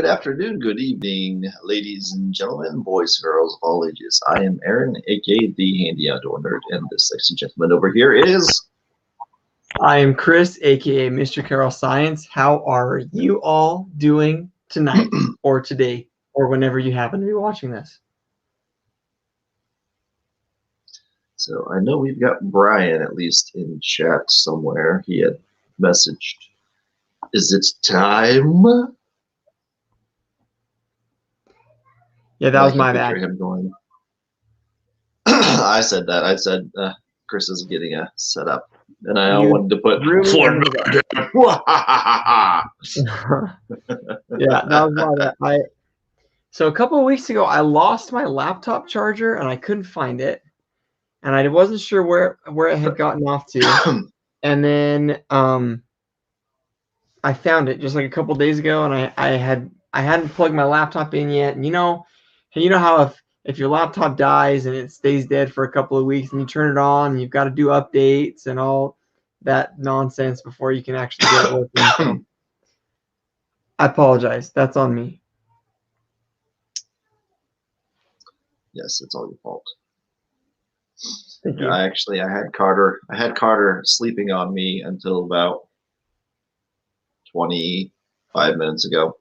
afternoon, good evening, ladies and gentlemen, boys, girls of all ages. I am Aaron, aka the Handy Outdoor Nerd, and this sexy gentleman over here is. I am Chris, aka Mr. Carroll Science. How are you all doing tonight, or today, or whenever you happen to be watching this? So I know we've got Brian at least in chat somewhere. He had messaged, "Is it time?" Yeah, that was my bad. Him going. I said that. I said Chris is getting a setup, and I wanted to put Fortnite. Yeah, that was my bad. So a couple of weeks ago, I lost my laptop charger, and I couldn't find it, and I wasn't sure where it had gotten off to. And then I found it just like a couple of days ago, and I hadn't plugged my laptop in yet. And you know how if your laptop dies and it stays dead for a couple of weeks and you turn it on and you've got to do updates and all that nonsense before you can actually get it working. So I apologize. That's on me. Yes, it's all your fault. Thank you. I had Carter sleeping on me until about 25 minutes ago.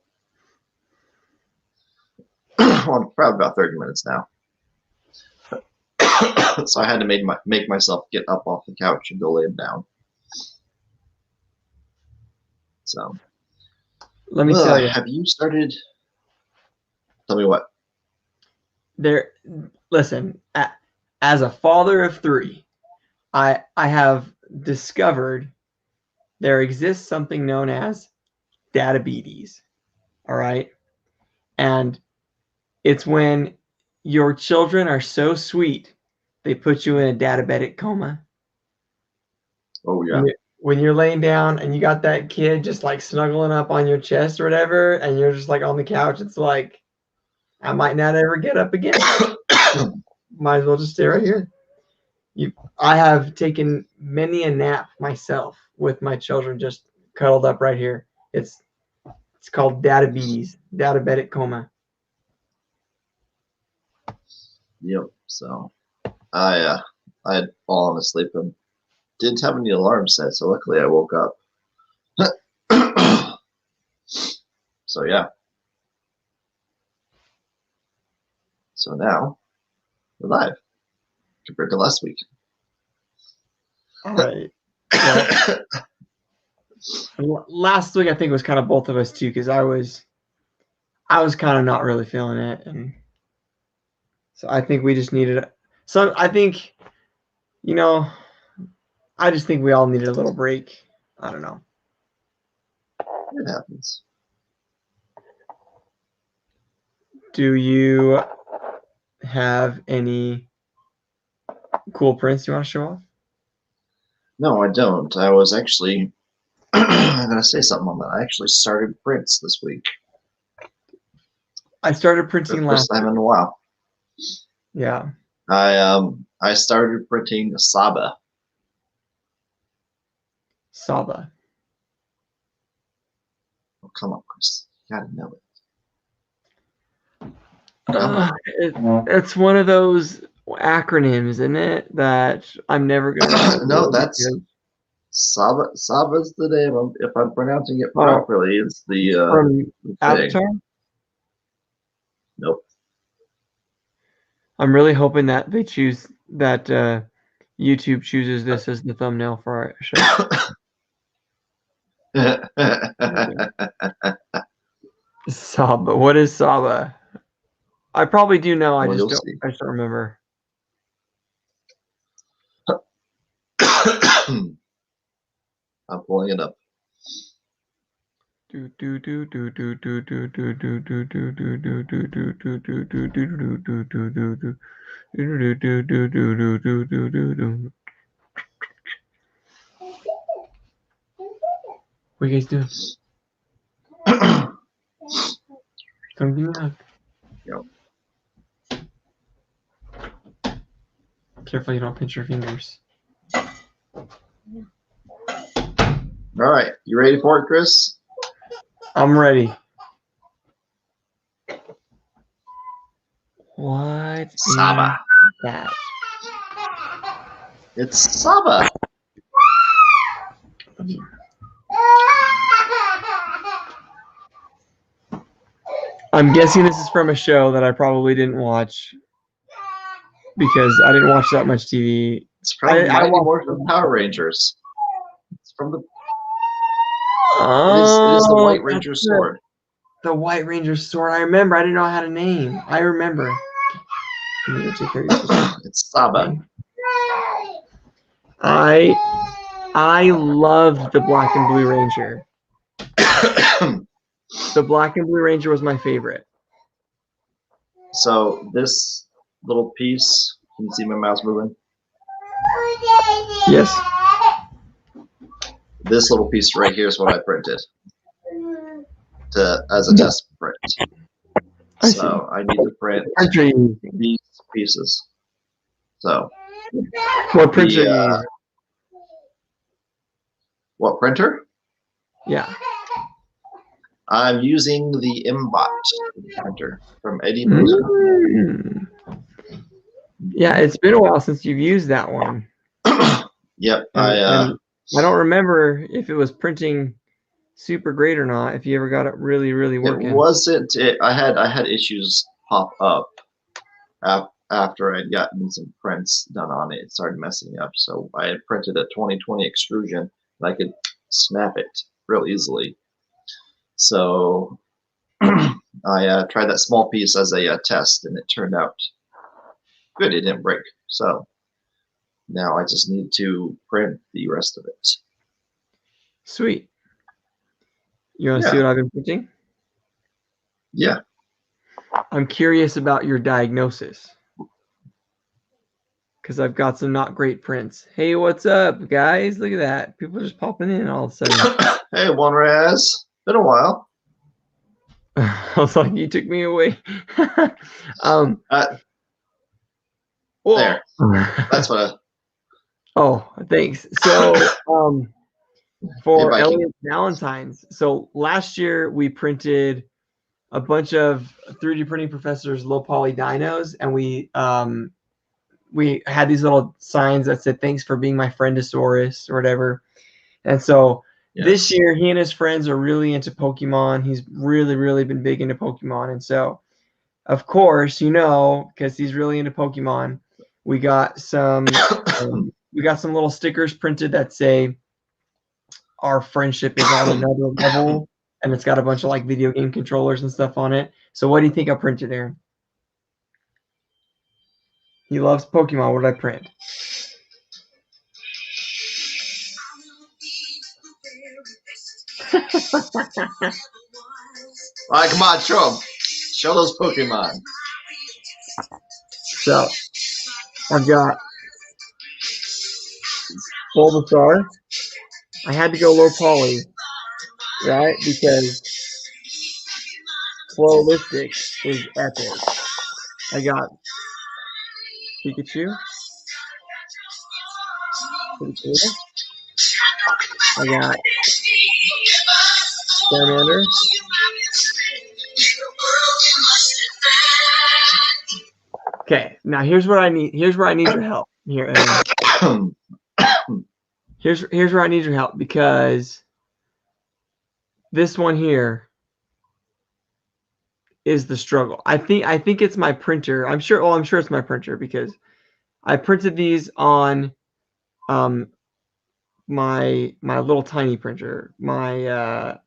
Well, probably about 30 minutes now. So I had to make myself get up off the couch and go lay him down. So let me tell you. Have you started? Tell me what. Listen, as a father of three, I have discovered there exists something known as diabetes. All right. And it's when your children are so sweet, they put you in a diabetic coma. Oh, yeah. When you're laying down and you got that kid just like snuggling up on your chest or whatever, and you're just like on the couch, it's like, I might not ever get up again. Might as well just stay right here. I have taken many a nap myself with my children just cuddled up right here. It's called diabetes, diabetic coma. Yep. So I had fallen asleep and didn't have any alarm set, so luckily I woke up. So yeah. So now we're live compared to last week. All right. Well, last week I think it was kind of both of us too, because I was kind of not really feeling it, and so I think we just needed. So I think, I just think we all needed a little break. I don't know. It happens. Do you have any cool prints you want to show off? No, I don't. I was actually I'm gonna say something on that. I actually started prints this week. I started printing first time in a while. Yeah. I started printing Saba. Saba. Oh, come on, Chris. You gotta know it. It's one of those acronyms, isn't it? That I'm never gonna. No, that's Saba. Saba's the name. If I'm pronouncing it properly, it's the from Avatar. Nope. I'm really hoping that they choose that YouTube chooses this as the thumbnail for our show. Saba. What is Saba? I probably do know. I just don't remember. I'm pulling it up. What are you guys doing? Come give me a hug. Yep. Careful you don't pinch your fingers. All right, you ready for it, Chris? I'm ready. What is Saba. that? It's Saba. I'm guessing this is from a show that I probably didn't watch because I didn't watch that much TV. It's from I Mighty watched Morphin Power Rangers. It's from the. It Oh, is the White that's Ranger the- sword. The White Ranger sword. I remember. I didn't know I had a name. I remember. Let me go take care of your sister. It's Saba. I loved the Black and Blue Ranger. The Black and Blue Ranger was my favorite. So this little piece, can you see my mouse moving? Yes. This little piece right here is what I printed as a test print. I So I need to print Printer you using? these pieces. So What printer the, you using? what printer? Yeah. I'm using the Mbot printer from Eddie Moser. Mm. Yeah, it's been a while since you've used that one. Yep, And I don't remember if it was printing super great or not. If you ever got it really, really working. it wasn't. I had issues pop up after I'd gotten some prints done on it. It started messing up, so I had printed a 2020 extrusion and I could snap it real easily. So I tried that small piece as a test, and it turned out good. It didn't break. So now I just need to print the rest of it. Sweet. You want to see Yeah. what I've been printing? Yeah. I'm curious about your diagnosis. Because I've got some not great prints. Hey, what's up, guys? Look at that. People just popping in all of a sudden. Hey, One Raz. Been a while. I was like, you took me away. There. That's what I. Oh, thanks. So, for Hey, Viking. Elliot Valentine's. So last year we printed a bunch of 3D printing professors low poly dinos, and we had these little signs that said "Thanks for being my friendosaurus" or whatever. And so this year, he and his friends are really into Pokemon. He's really, really been big into Pokemon, and so, of course, because he's really into Pokemon, we got some little stickers printed that say our friendship is on another level, and it's got a bunch of like video game controllers and stuff on it. So what do you think I printed there? He loves Pokemon. What did I print? All right, come on, show them. Show those Pokemon. So I've got Bulbasaur. I had to go low poly, right? Because Flowlistic is epic. I got Pikachu. I got Charmander. Okay, now here's what I need. Here's where I need your help. Here's where I need your help, because this one here is the struggle. I think it's my printer. I'm sure it's my printer, because I printed these on my little tiny printer. My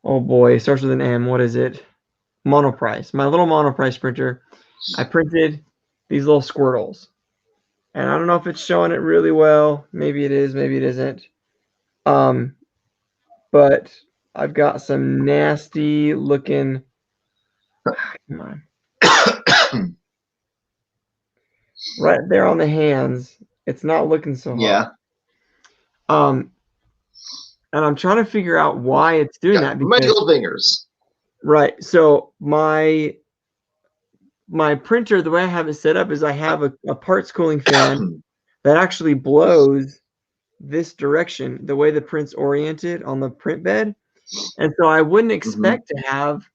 oh boy, it starts with an M. What is it? Monoprice. My little Monoprice printer. I printed these little Squirtles. And I don't know if it's showing it really well. Maybe it is, maybe it isn't. But I've got some nasty looking. Come on. Right there on the hands. It's not looking so hot. Yeah. And I'm trying to figure out why it's doing that. My little fingers. Right. So my printer, the way I have it set up is I have a parts cooling fan that actually blows this direction, the way the print's oriented on the print bed. And so I wouldn't expect to have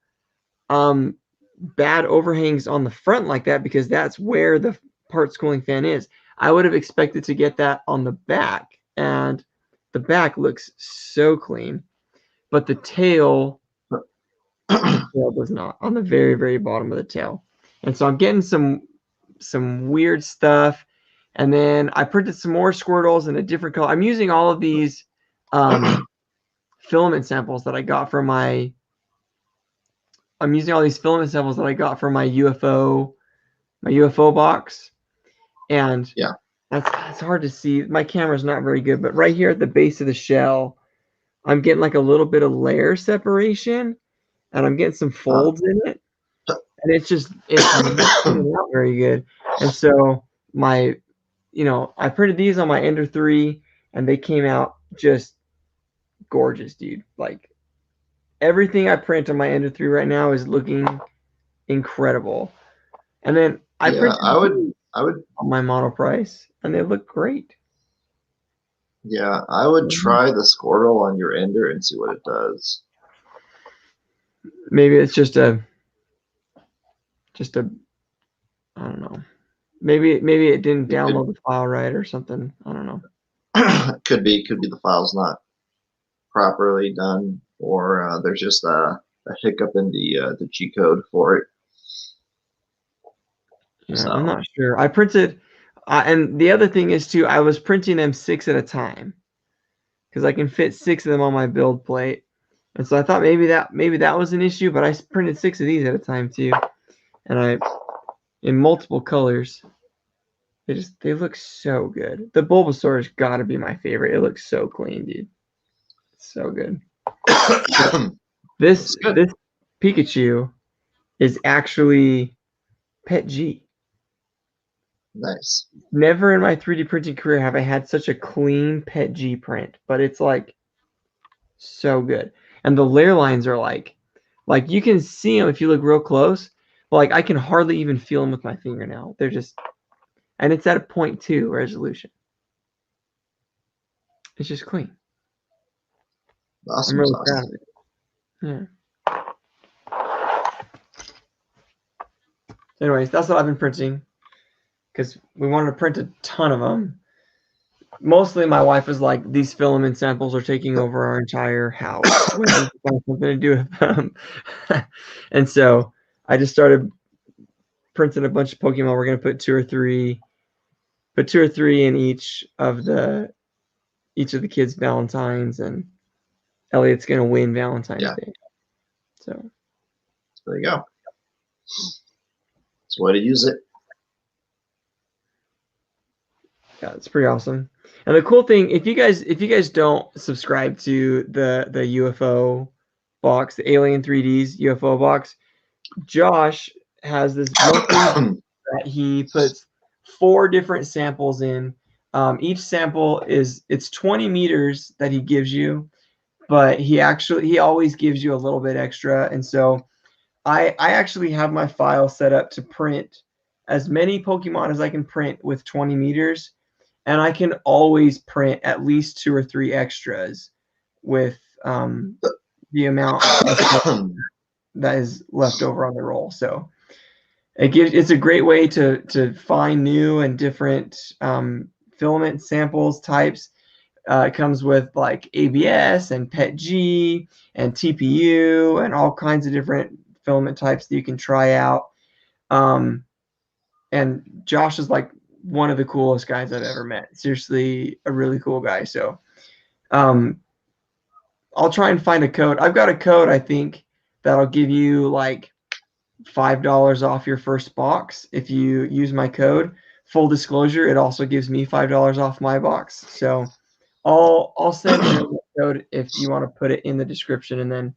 bad overhangs on the front like that because that's where the parts cooling fan is. I would have expected to get that on the back, and the back looks so clean, but the tail does not, on the very, very bottom of the tail. And so I'm getting some weird stuff. And then I printed some more Squirtles in a different color. I'm using all of these filament samples that I got from my UFO box. And Yeah. that's hard to see. My camera's not very good, but right here at the base of the shell, I'm getting like a little bit of layer separation, and I'm getting some folds in it. And it's not coming out very good. And so I printed these on my Ender 3, and they came out just gorgeous, dude. Like everything I print on my Ender 3 right now is looking incredible. And then I printed I would on my Monoprice, and they look great. Yeah, I would try the Squirtle on your Ender and see what it does. Maybe it's just a I don't know. Maybe it didn't download the file right or something. I don't know. Could be the file's not properly done, or there's just a hiccup in the G code for it. Yeah, so. I'm not sure. I printed, and the other thing is too, I was printing them 6 at a time because I can fit 6 of them on my build plate, and so I thought maybe that was an issue, but I printed 6 of these at a time too, and in multiple colors. They look so good. The Bulbasaur's got to be my favorite. It looks so clean, dude. It's so good. This Pikachu is actually Pet G. Nice. Never in my 3D printing career have I had such a clean Pet G print, but it's like so good. And the layer lines are like you can see them if you look real close, but like I can hardly even feel them with my fingernail. They're just, and it's at a 0.2 resolution. It's just clean. Awesome. I'm really proud of it. Yeah. Anyways, that's what I've been printing because we wanted to print a ton of them. Mostly my wife was like, these filament samples are taking over our entire house. We have something to do with them. And so I just started printing a bunch of Pokemon. We're going to put two or three in each of the kids' Valentines, and Elliot's going to win Valentine's Day. So there you go. That's the way to use it. Yeah, it's pretty awesome. And the cool thing, if you guys don't subscribe to the UFO box, the Alien 3Ds UFO box, Josh has this book that he puts 4 different samples in. Each sample it's 20 meters that he gives you, but he always gives you a little bit extra. And so I actually have my file set up to print as many Pokemon as I can print with 20 meters. And I can always print at least 2 or 3 extras with the amount that is left over on the roll. So it's a great way to find new and different filament samples types. It comes with like ABS and PETG and TPU and all kinds of different filament types that you can try out. And Josh is like one of the coolest guys I've ever met. Seriously, a really cool guy. So I'll try and find a code. I've got a code, I think, that'll give you like $5 off your first box if you use my code. Full disclosure, it also gives me $5 off my box. So I'll send you a code if you want to put it in the description, and then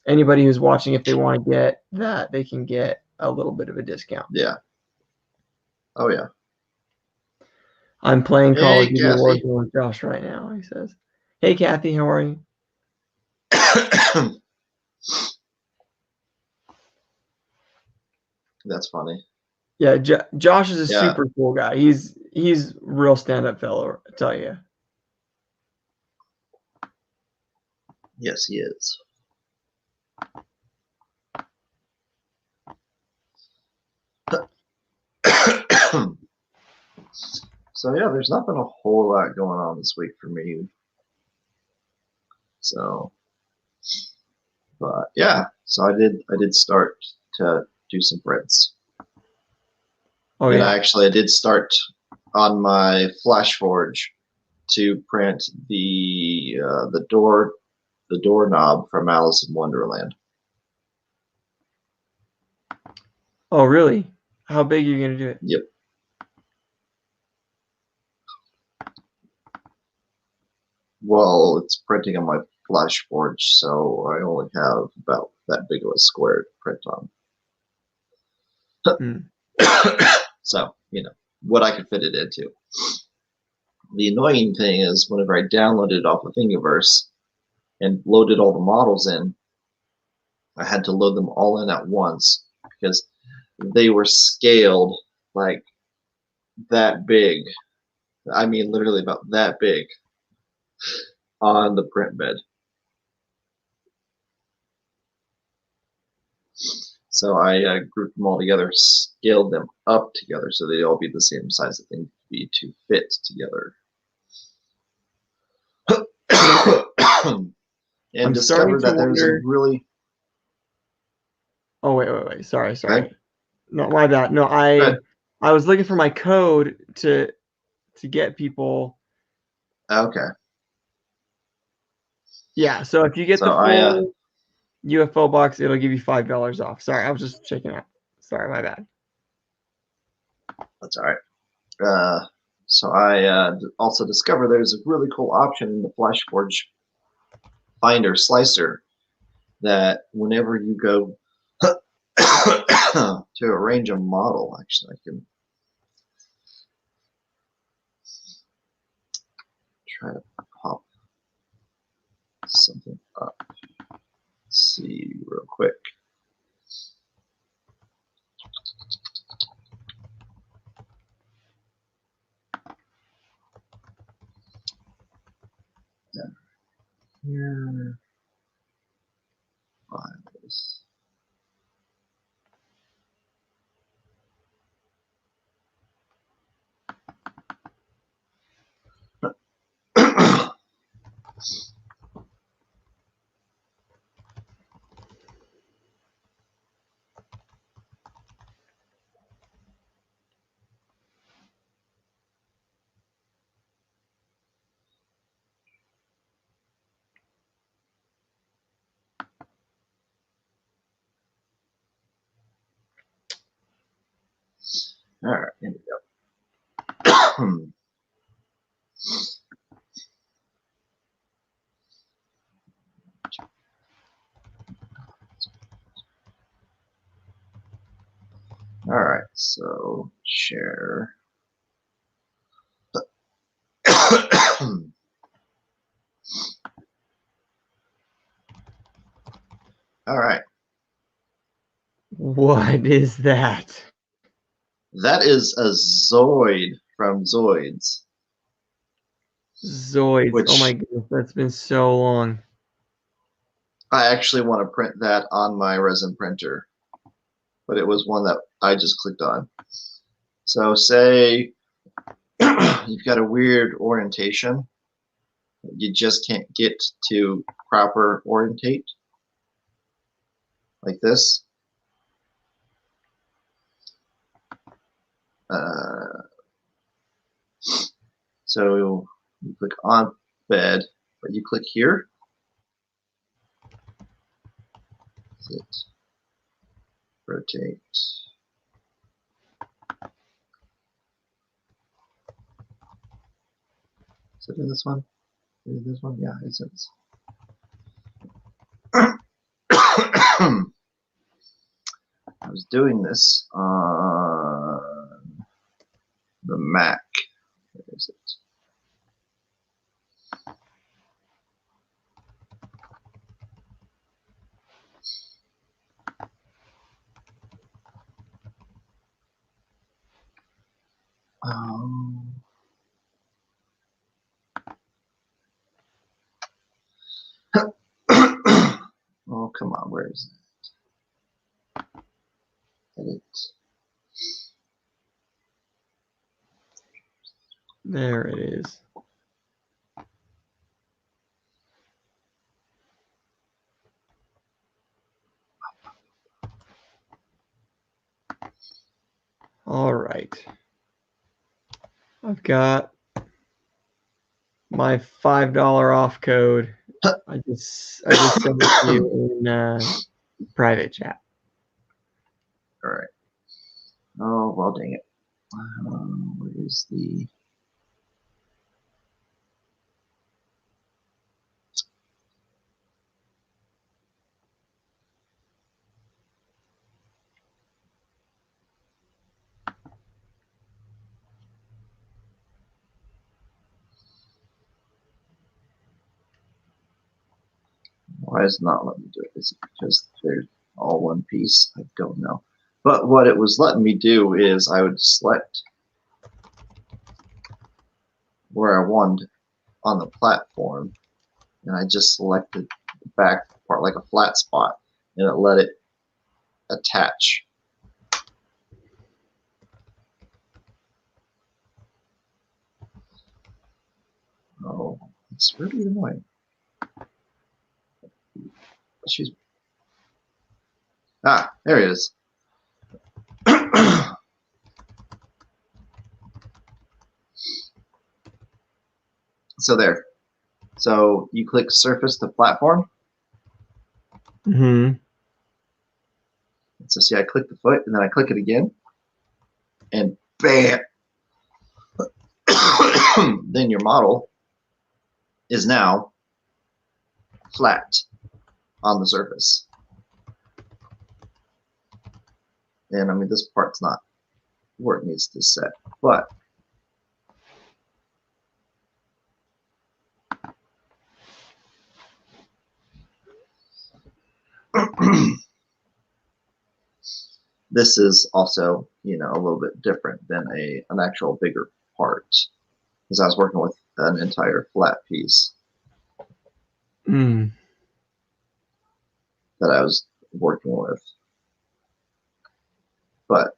anybody who's watching, if they want to get that, they can get a little bit of a discount. Yeah. Oh yeah. I'm playing Call of Duty Warzone with Josh right now, he says. Hey, Kathy, how are you? That's funny. Yeah, Josh is a super cool guy. He's real stand-up fellow, I tell you. Yes, he is. So yeah, there's not been a whole lot going on this week for me. So, but yeah, so I did start to do some prints. Oh And yeah. I did start on my FlashForge to print the doorknob from Alice in Wonderland. Oh really? How big are you gonna do it? Yep. Well, it's printing on my FlashForge, so I only have about that big of a square to print on. Hmm. So, what I could fit it into. The annoying thing is whenever I downloaded it off of Thingiverse and loaded all the models in, I had to load them all in at once because they were scaled like that big. I mean, literally about that big on the print bed. So I grouped them all together, scaled them up together so they'd all be the same size that they need to be to fit together. And I'm starting discovered to that there's a wonder. really Oh wait. Sorry. okay. No, my bad. No, Good. I was looking for my code to get people. Okay. Yeah. So if you get the So full UFO box, it'll give you $5 off. Sorry, I was just checking out. Sorry, my bad. that's all right. So I also discovered there's a really cool option in the FlashForge Finder Slicer that whenever you go to arrange a model, actually, I can try to pop something up. Let's see real quick. Here, files. All right, here we go. All right, so share. All right, What is that? that is a Zoid from Zoids, Zoids. Oh my which goodness, that's been so long. I actually want to print that on my resin printer, but it was one that I just clicked on. So say you've got a weird orientation, you just can't get to proper orientate, like this. So you click on bed, but you click here. Sit, rotate. Is it in this one? Is it this one? Yeah, it's in this. I was doing this on the Mac. Where is it? Oh, come on, where is it? Edit. There it is. All right. I've got my $5 off code. I just sent it to you in private chat. All right. Oh, well, dang it. Where is the... Why is it not letting me do it? Is it because they're all one piece? I don't know. But what it was letting me do is I would select where I wanted on the platform, and I just selected the back part like a flat spot, and it let it attach. Oh, it's really annoying. She's... Ah, there it is. So there. So you click surface to platform. Mm-hmm. So see, I click the foot, and then I click it again, and bam! Then your model is now flat on the surface. And I mean, this part's not where it needs to set, but this is also, you know, a little bit different than an actual bigger part, because I was working with an entire flat piece Mm. that I was working with. But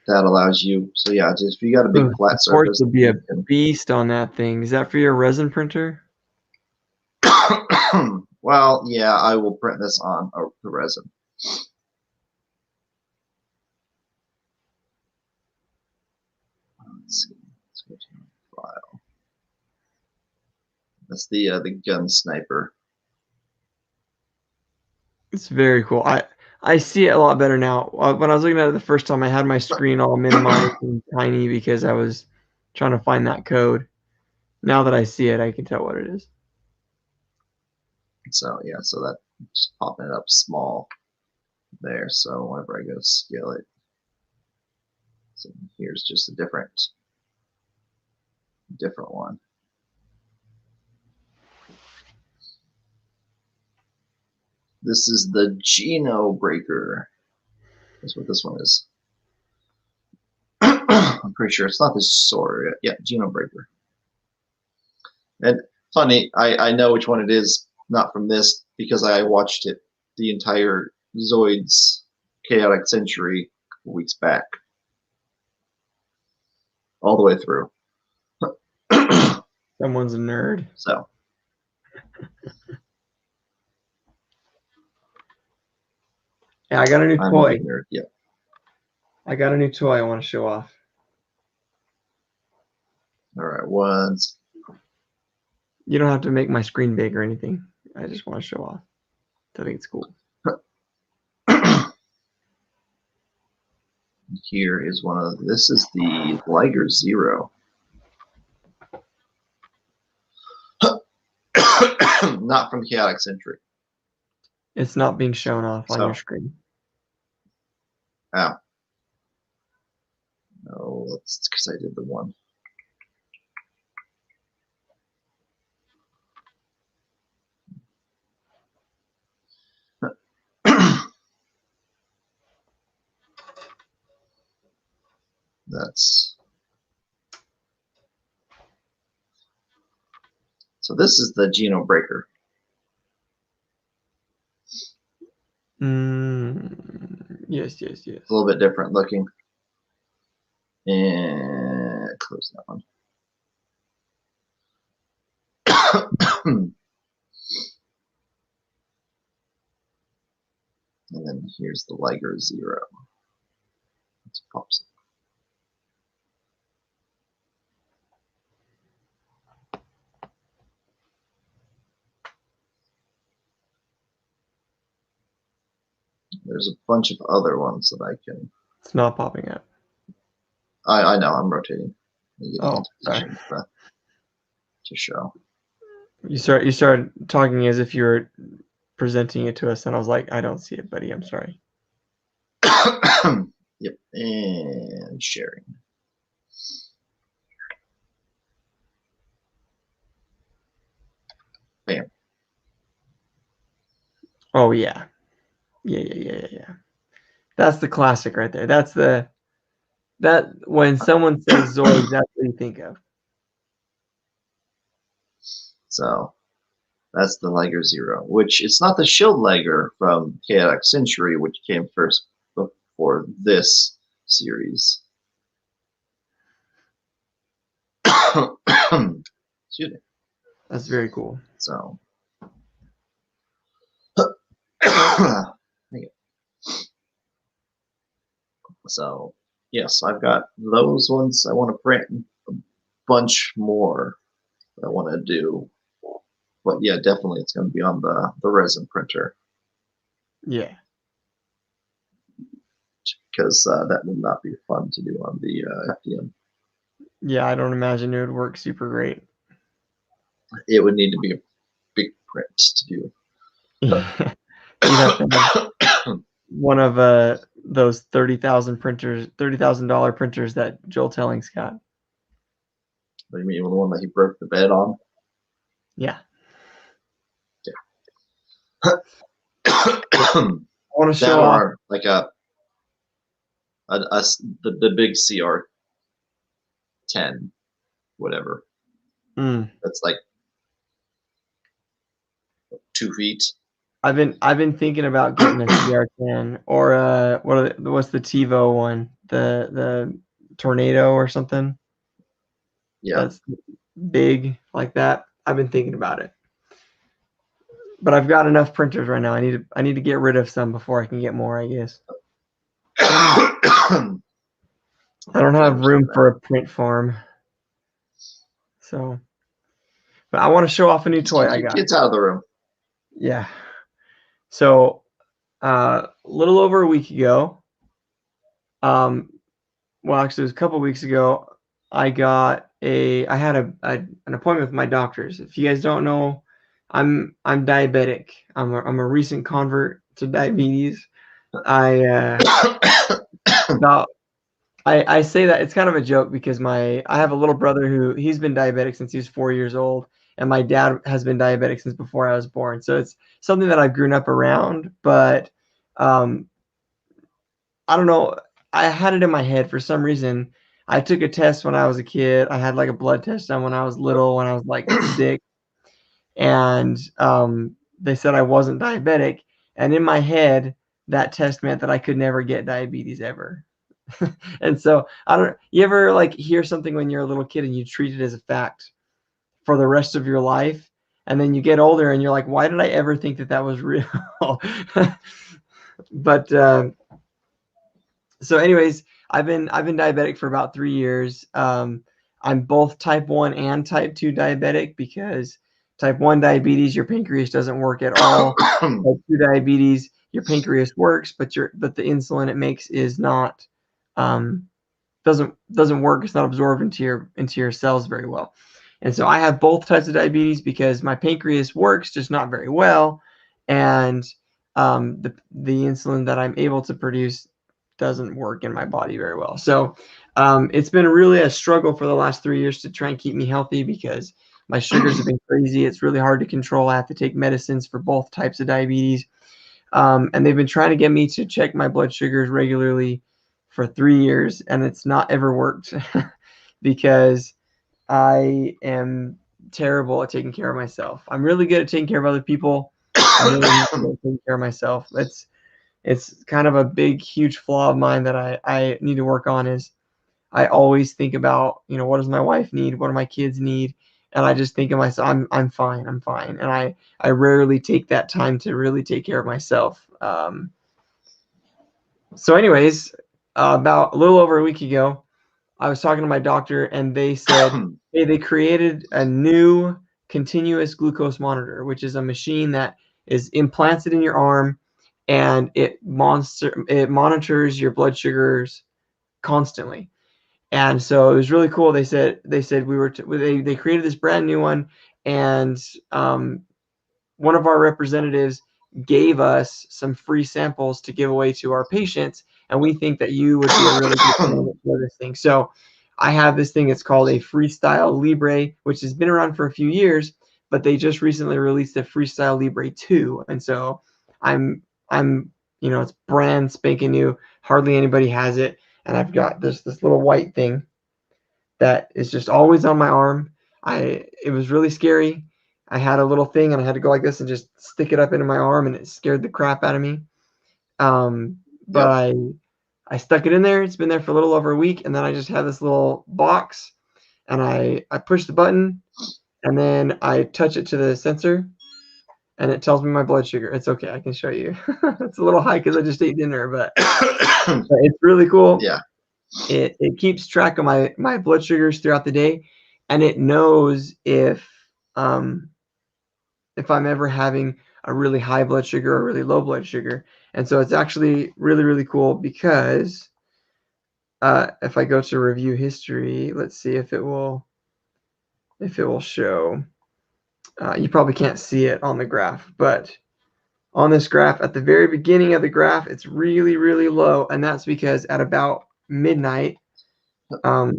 that allows you, so yeah, just if you got a big flat Supports surface, would be a you can... beast on that thing. Is that for your resin printer? Well, yeah, I will print this on the resin. Let's see. Let's go to file. That's the gun sniper. It's very cool. I see it a lot better now. When I was looking at it the first time, I had my screen all minimized and tiny because I was trying to find that code. Now that I see it, I can tell what it is. So yeah, so that just popping it up small there. So whenever I go to scale it, so here's just a different one. This is the Geno Breaker. That's what this one is. I'm pretty sure it's not the sword. Yeah, Geno Breaker. And funny, I know which one it is, not from this, because I watched it, the entire Zoids Chaotic Century a couple weeks back. All the way through. Someone's a nerd. So. Yeah, I got a new I'm toy. a nerd, yeah. I got a new toy I want to show off. All right, once. You don't have to make my screen big or anything. I just want to show off. I think it's cool. Here is one of, this is the Liger Zero. Not from Chaotic Century. It's not being shown off on your screen. Oh. No, that's because I did the one. That's... So this is the Geno Breaker. Yes. A little bit different looking. And Close that one. And then here's the Liger Zero. Let's pop some. There's a bunch of other ones that I can. It's not popping up. I know, I'm rotating. Oh, sorry. To show. You started talking as if you were presenting it to us, and I was like, I don't see it, buddy. I'm sorry. Yep, and sharing. Bam. Oh yeah. Yeah. That's the classic right there. That when someone says Zoids, that's what you think of. So that's the Liger Zero, which it's not the Shield Liger from Chaotic Century, which came first before this series. Excuse me. That's very cool. So so yes, I've got those ones. I want to print a bunch more I want to do. But yeah, definitely it's going to be on the resin printer. Yeah. Because that would not be fun to do on the FDM. Yeah, I don't imagine it would work super great. It would need to be a big print to do. You'd have to have one of those $30,000 printers that Joel Telling's got. What do you mean, the one that he broke the bed on? Yeah. Yeah. I want to show off like the big CR10, whatever. That's like 2 feet. I've been thinking about getting a CR10 or what's the TiVo one? The Tornado or something. Yeah. That's big like that. I've been thinking about it. But I've got enough printers right now. I need to get rid of some before I can get more, I guess. I don't have room for a print farm. So, but I want to show off a new toy I got. Kids out of the room. Yeah. So, a little over a week ago, well, actually, it was a couple weeks ago, I had an appointment with my doctors. If you guys don't know, I'm diabetic. I'm a recent convert to diabetes. I say that it's kind of a joke because I have a little brother he's been diabetic since he was 4 years old, and my dad has been diabetic since before I was born. So it's something that I've grown up around, but I don't know. I had it in my head for some reason. I took a test when I was a kid. I had like a blood test done when I was little, when I was like 6. And they said I wasn't diabetic. And in my head, that test meant that I could never get diabetes ever. And so you ever like hear something when you're a little kid and you treat it as a fact for the rest of your life, and then you get older and you're like, why did I ever think that was real? But so anyways, I've been diabetic for about 3 years. I'm both type 1 and type 2 diabetic because type 1 diabetes, your pancreas doesn't work at all. Type 2 diabetes, your pancreas works, but the insulin it makes is not doesn't work. It's not absorbed into your cells very well. And so I have both types of diabetes because my pancreas works, just not very well, and the insulin that I'm able to produce doesn't work in my body very well. So it's been really a struggle for the last 3 years to try and keep me healthy because my sugars have been crazy. It's really hard to control. I have to take medicines for both types of diabetes. And they've been trying to get me to check my blood sugars regularly for 3 years, and it's not ever worked because I am terrible at taking care of myself. I'm really good at taking care of other people. I'm really good at taking care of myself. It's kind of a big, huge flaw of mine that I need to work on is I always think about, what does my wife need? What do my kids need? And I just think of myself, I'm fine. I'm fine. And I rarely take that time to really take care of myself. So anyways, about a little over a week ago, I was talking to my doctor and they said, hey, they created a new continuous glucose monitor, which is a machine that is implanted in your arm and it monitors your blood sugars constantly. And so it was really cool. They said they created this brand new one, and one of our representatives gave us some free samples to give away to our patients, and we think that you would be a really good candidate for this thing. So I have this thing. It's called a Freestyle Libre, which has been around for a few years, but they just recently released a Freestyle Libre 2, and so I'm it's brand spanking new. Hardly anybody has it, and I've got this little white thing that is just always on my arm. It was really scary. I had a little thing and I had to go like this and just stick it up into my arm, and it scared the crap out of me. But I stuck it in there. It's been there for a little over a week, and then I just have this little box, and I push the button, and then I touch it to the sensor, and it tells me my blood sugar. It's okay. I can show you. It's a little high because I just ate dinner, but it's really cool. Yeah. It keeps track of my blood sugars throughout the day, and it knows if I'm ever having a really high blood sugar or really low blood sugar. And so it's actually really, really cool because if I go to review history, let's see if it will show. You probably can't see it on the graph, but on this graph, at the very beginning of the graph, it's really, really low, and that's because at about midnight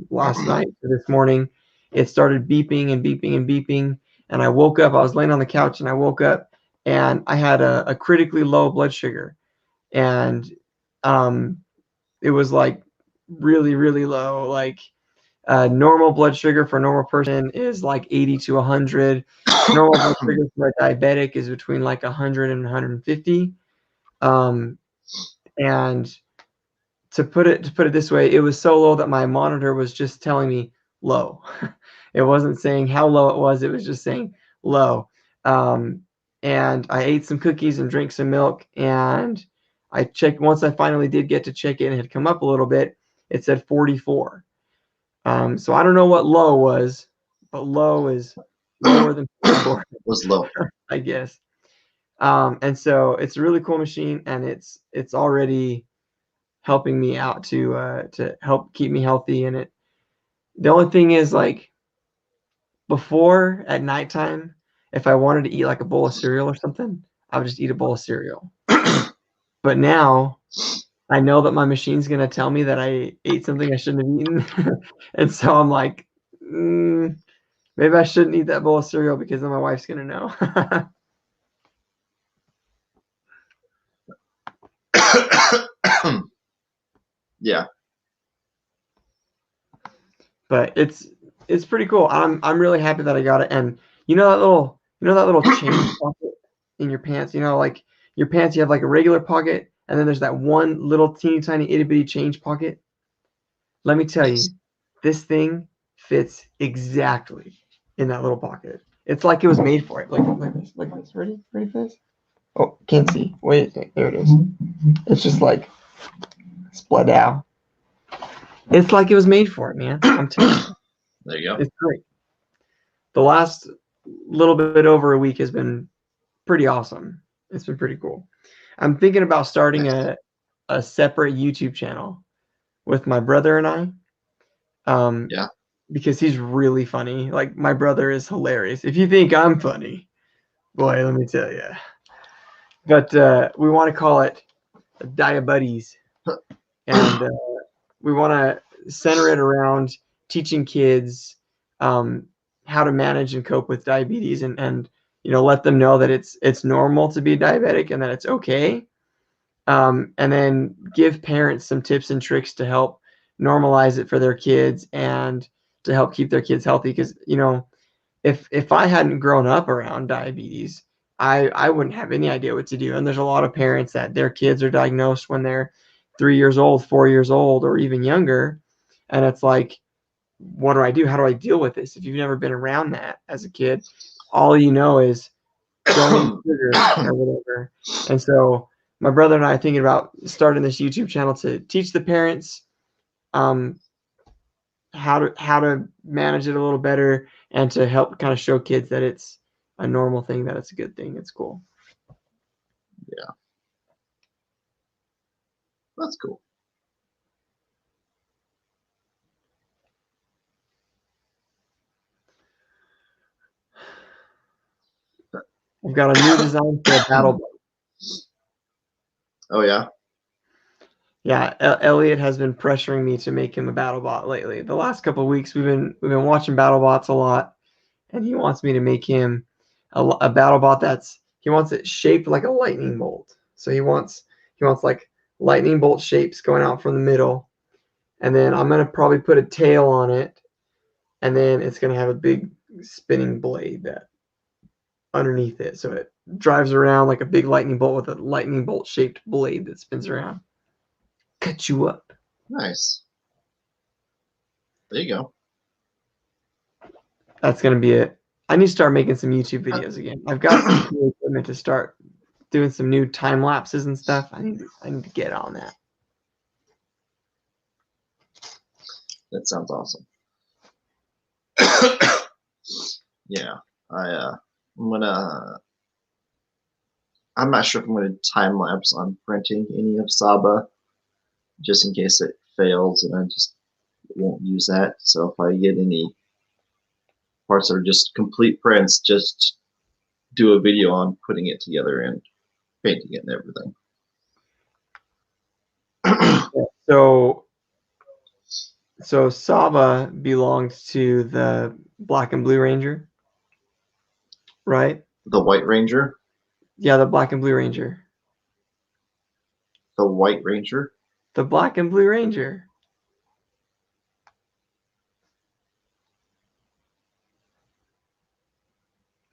last night or this morning, it started beeping and beeping and beeping, and I woke up. I was laying on the couch, and I woke up, and I had a critically low blood sugar, and it was like really, really low. Like normal blood sugar for a normal person is like 80 to 100. Normal blood sugar for a diabetic is between like 100 and 150. And to put it this way, it was so low that my monitor was just telling me low. It wasn't saying how low it was. It was just saying low. And I ate some cookies and drank some milk, and I checked. Once I finally did get to check it and it had come up a little bit, it said 44. So I don't know what low was, but low is lower than 44. It was low, I guess. And so it's a really cool machine, and it's already helping me out to help keep me healthy. And the only thing is, like, before at nighttime, if I wanted to eat like a bowl of cereal or something, I would just eat a bowl of cereal. But now I know that my machine's going to tell me that I ate something I shouldn't have eaten. And so I'm like, maybe I shouldn't eat that bowl of cereal because then my wife's going to know. Yeah. But it's pretty cool. I'm really happy that I got it. And you know that little chain pocket in your pants, like your pants, you have like a regular pocket, and then there's that one little teeny tiny itty bitty change pocket. Let me tell you, this thing fits exactly in that little pocket. It's like it was made for it. Like this. Like this. Ready for this? Oh, can't see. Wait, there it is. It's just like split out. It's like it was made for it, man. I'm telling you. There you go. It's great. The last little bit over a week has been pretty awesome. It's been pretty cool. I'm thinking about starting a separate YouTube channel with my brother and I. Yeah. Because he's really funny. Like, my brother is hilarious. If you think I'm funny, boy, let me tell you. But we want to call it Diabuddies. And we want to center it around teaching kids how to manage and cope with diabetes, and let them know that it's normal to be diabetic and that it's okay. And then give parents some tips and tricks to help normalize it for their kids and to help keep their kids healthy. Because if I hadn't grown up around diabetes, I wouldn't have any idea what to do. And there's a lot of parents that their kids are diagnosed when they're 3 years old, 4 years old, or even younger. And it's like, what do I do? How do I deal with this? If you've never been around that as a kid, all you know is don't eat sugar or whatever. And so my brother and I are thinking about starting this YouTube channel to teach the parents how to manage it a little better, and to help kind of show kids that it's a normal thing, that it's a good thing, it's cool. Yeah, that's cool. I've got a new design for a battle boat. Oh yeah. Yeah, Elliot has been pressuring me to make him a battle bot lately. The last couple of weeks we've been watching battle bots a lot, and he wants me to make him a battle bot he wants it shaped like a lightning bolt. So he wants like lightning bolt shapes going out from the middle, and then I'm gonna probably put a tail on it, and then it's gonna have a big spinning blade that underneath it, so it drives around like a big lightning bolt with a lightning bolt shaped blade that spins around. Cut you up. Nice. There you go. That's gonna be it. I need to start making some YouTube videos again. I've got some cool equipment to start doing some new time lapses and stuff. I need to get on that. That sounds awesome. Yeah, I'm not sure if I'm gonna time lapse on printing any of Saba, just in case it fails, and I just won't use that. So if I get any parts that are just complete prints, just do a video on putting it together and painting it and everything. So Saba belongs to the Black and Blue Ranger, right? The White Ranger? Yeah, the Black and Blue Ranger. The White Ranger? The Black and Blue Ranger.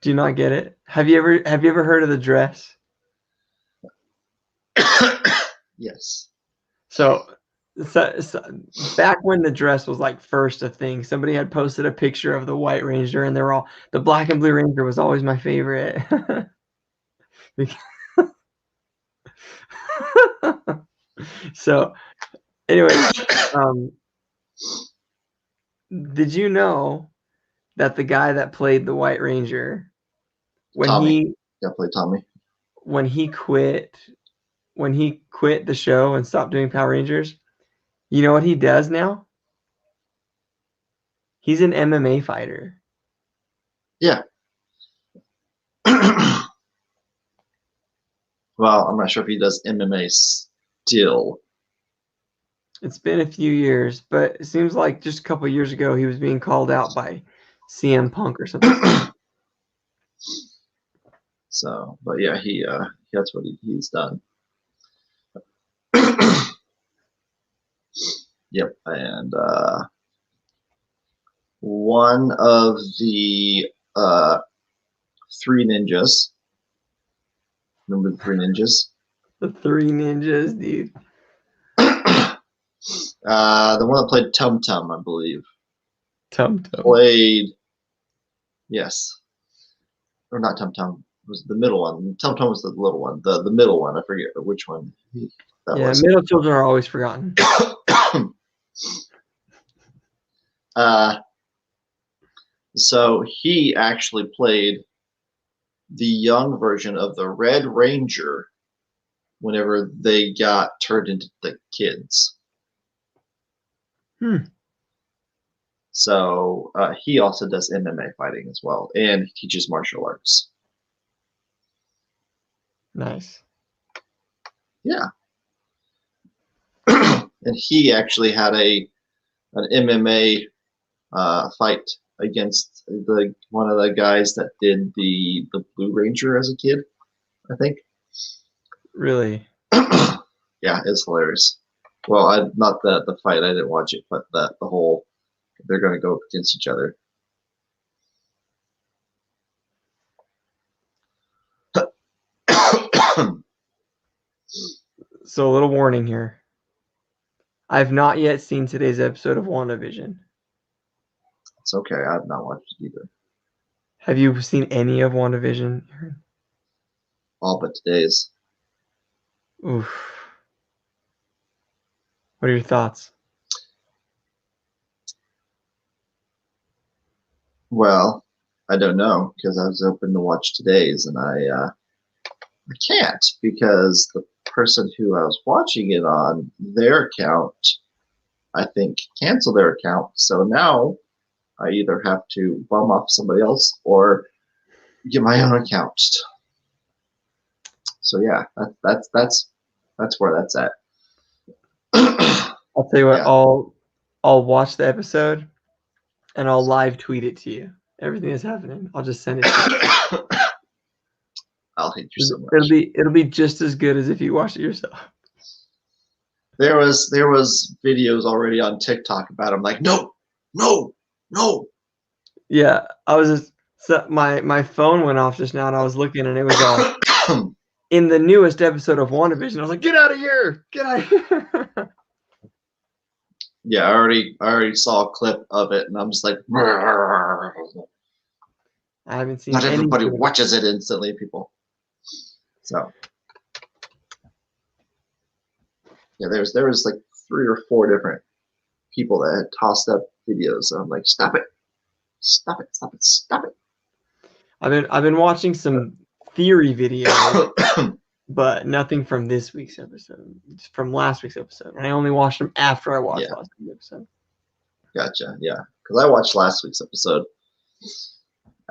Do you not get it? Have you ever heard of the dress? Yes. So back when the dress was like first a thing, somebody had posted a picture of the White Ranger, and they're all, the Black and Blue Ranger was always my favorite. So anyway, did you know that the guy that played the White Ranger, when Tommy. Definitely Tommy. When he quit the show and stopped doing Power Rangers, you know what he does now? He's an MMA fighter. Yeah. Well, I'm not sure if he does MMA still. It's been a few years, but it seems like just a couple of years ago he was being called out by CM Punk or something. So, but yeah, that's what he's done. Yep, and one of the three ninjas. Remember the three ninjas? The three ninjas, dude. The one that played Tum Tum, I believe. Tum Tum. Played, yes. Or not Tum Tum. It was the middle one. Tum Tum was the little one. The middle one. I forget which one that was. Middle children are always forgotten. So he actually played the young version of the Red Ranger whenever they got turned into the kids. So he also does MMA fighting as well, and teaches martial arts. Nice. Yeah. And he actually had an MMA fight against one of the guys that did the Blue Ranger as a kid, I think. Really? Yeah, it's hilarious. Well, not the fight, I didn't watch it, but the whole, they're going to go against each other. So a little warning here. I've not yet seen today's episode of WandaVision. It's okay. I've not watched it either. Have you seen any of WandaVision? All but today's. Oof. What are your thoughts? Well, I don't know because I was open to watch today's, and I can't because the person who I was watching it on their account, I think, canceled their account. So now I either have to bum off somebody else or get my own account. So yeah, that's where that's at. I'll tell you what. Yeah. I'll watch the episode, and I'll live tweet it to you. Everything that's happening. I'll just send it to you. I'll hate you so much. It'll be just as good as if you watched it yourself. There was videos already on TikTok about him like no. Yeah, I was just my phone went off just now, and I was looking, and it was all in the newest episode of WandaVision. I was like, "Get out of here! Get out of here!" Yeah, I already saw a clip of it, and I'm just like, I haven't seen. Not everybody anything. watches it instantly, people. So yeah, there was like 3 or 4 different people that had tossed up videos. So I'm like, stop it. I've been watching some theory videos, but nothing from this week's episode. It's from last week's episode. I only watched them after I watched last week's episode. Gotcha. Yeah, because I watched last week's episode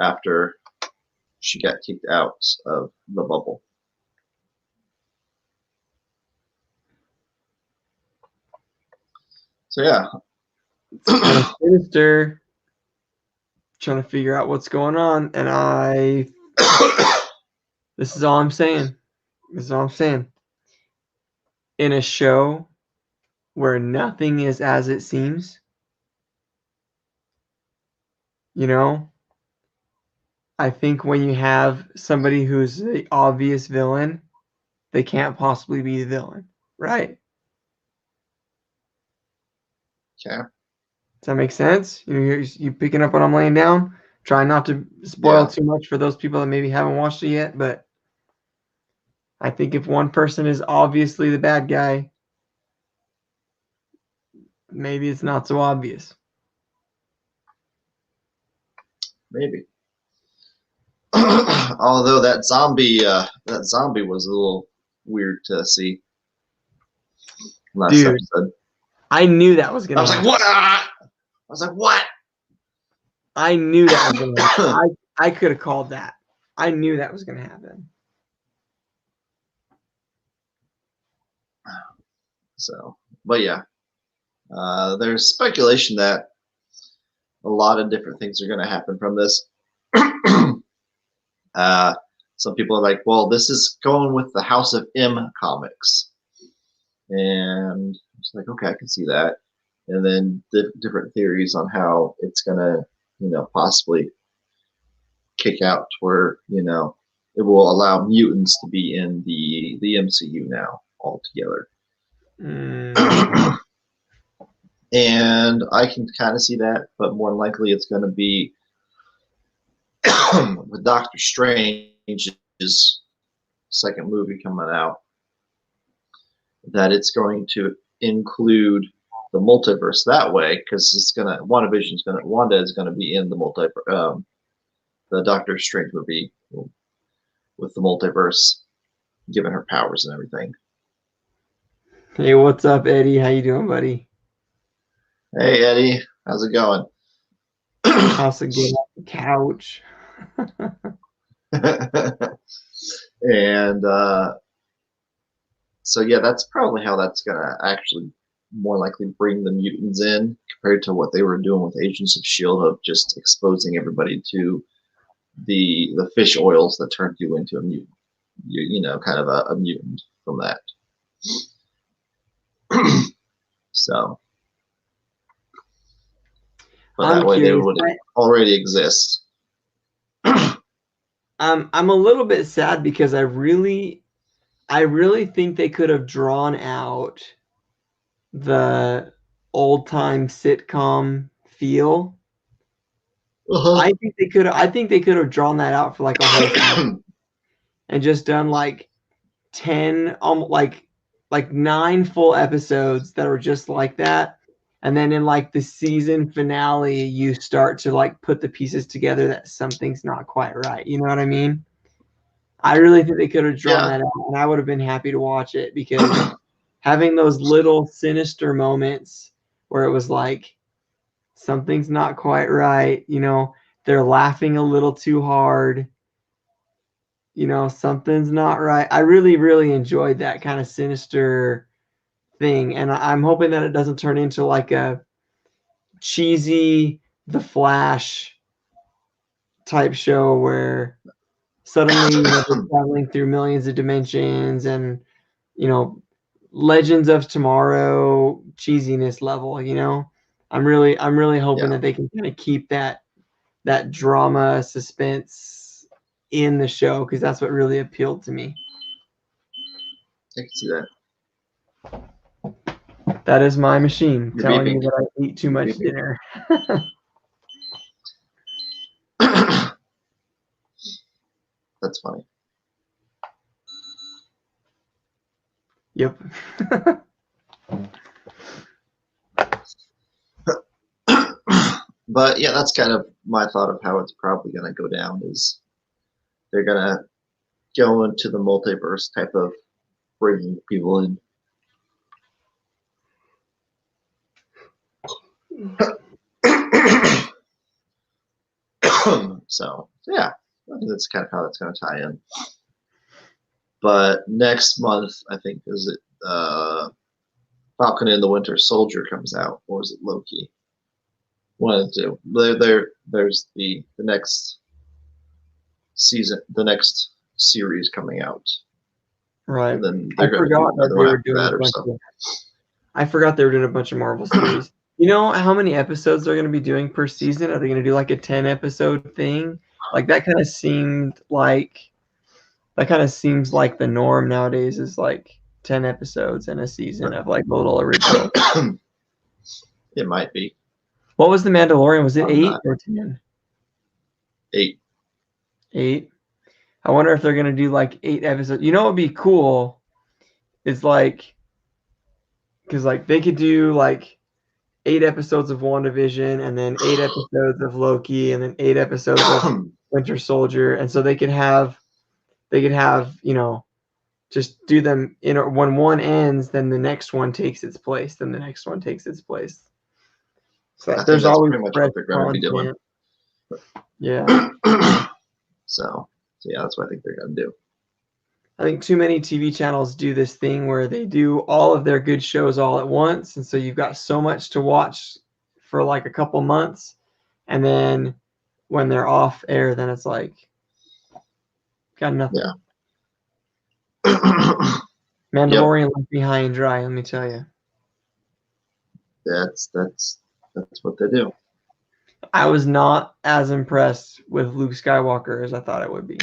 after she got kicked out of the bubble. So yeah. Sinister, trying to figure out what's going on, and this is all I'm saying. In a show where nothing is as it seems, you know, I think when you have somebody who's the obvious villain, they can't possibly be the villain, right? Okay. Does that make sense? You picking up what I'm laying down? Trying not to spoil too much for those people that maybe haven't watched it yet, but I think if one person is obviously the bad guy, maybe it's not so obvious. Maybe. Although that zombie was a little weird to see last episode. I knew that was gonna happen. I was like, what? I knew that was gonna happen. I could have called that. I knew that was gonna happen. So, but yeah. There's speculation that a lot of different things are gonna happen from this. Some people are like, well, this is going with the House of M comics. And it's like, okay, I can see that. And then different theories on how it's gonna, possibly kick out where, it will allow mutants to be in the MCU now altogether. And I can kind of see that, but more than likely it's going to be with Doctor Strange's second movie coming out, that it's going to include the multiverse that way, because Wanda is gonna be in the multiverse, the Doctor Strange movie with the multiverse, giving her powers and everything. Hey, what's up, Eddie? How you doing, buddy? Hey, Eddie, how's it going? How's it getting off the couch? And so yeah, that's probably how that's gonna actually more likely bring the mutants in, compared to what they were doing with Agents of S.H.I.E.L.D. of just exposing everybody to the fish oils that turned you into a mutant. Kind of a mutant from that. So, but that way they would already exist. I'm a little bit sad because I really think they could have drawn out the old time sitcom feel. Uh-huh. I think they could have drawn that out for like a whole season and just done like 10 like 9 full episodes that are just like that. And then in like the season finale, you start to like put the pieces together that something's not quite right. You know what I mean? I really think they could have drawn Yeah. that out, and I would have been happy to watch it because having those little sinister moments where it was like something's not quite right, you know, they're laughing a little too hard, you know, something's not right. I really, really enjoyed that kind of sinister thing, and I'm hoping that it doesn't turn into like a cheesy The Flash type show where suddenly you know, they're traveling through millions of dimensions and you know Legends of Tomorrow cheesiness level. You know, I'm really hoping Yeah. that they can kind of keep that drama suspense in the show because that's what really appealed to me. I can see that. That is my machine You're telling you beeping. that I eat too much Beeping. dinner. That's funny. Yep. But yeah, that's kind of my thought of how it's probably going to go down is they're going to go into the multiverse type of bringing people in. So yeah, I think that's kind of how that's going to tie in. But next month, I think is it Falcon and the Winter Soldier comes out, or is it Loki? One of the two. There's the next season, the next series coming out, Right. and then I they're going to do forgot that another they one were after doing that a or bunch so. of I forgot they were doing a bunch of Marvel series. You know how many episodes they're going to be doing per season? Are they going to do like a 10 episode thing? Like that kind of seemed like that kind of seems like the norm nowadays is like 10 episodes in a season of like little original. It might be. What was the Mandalorian? Was it I'm 8 not. or 10? 8. 8. I wonder if they're going to do like 8 episodes. You know what would be cool is like cuz like they could do like 8 episodes of WandaVision and then 8 episodes of Loki and then 8 episodes of Winter Soldier, and so they could have you know just do them in when one ends, then the next one takes its place, then the next one takes its place. So I think there's that's always pretty much fresh what they're going to be doing. content. Yeah, So yeah, that's what I think they're going to do. I think too many TV channels do this thing where they do all of their good shows all at once, and so you've got so much to watch for like a couple months, and then when they're off air, then it's like got nothing. Yeah. Mandalorian left me high and dry. Let me tell you, That's what they do. I was not as impressed with Luke Skywalker as I thought it would be.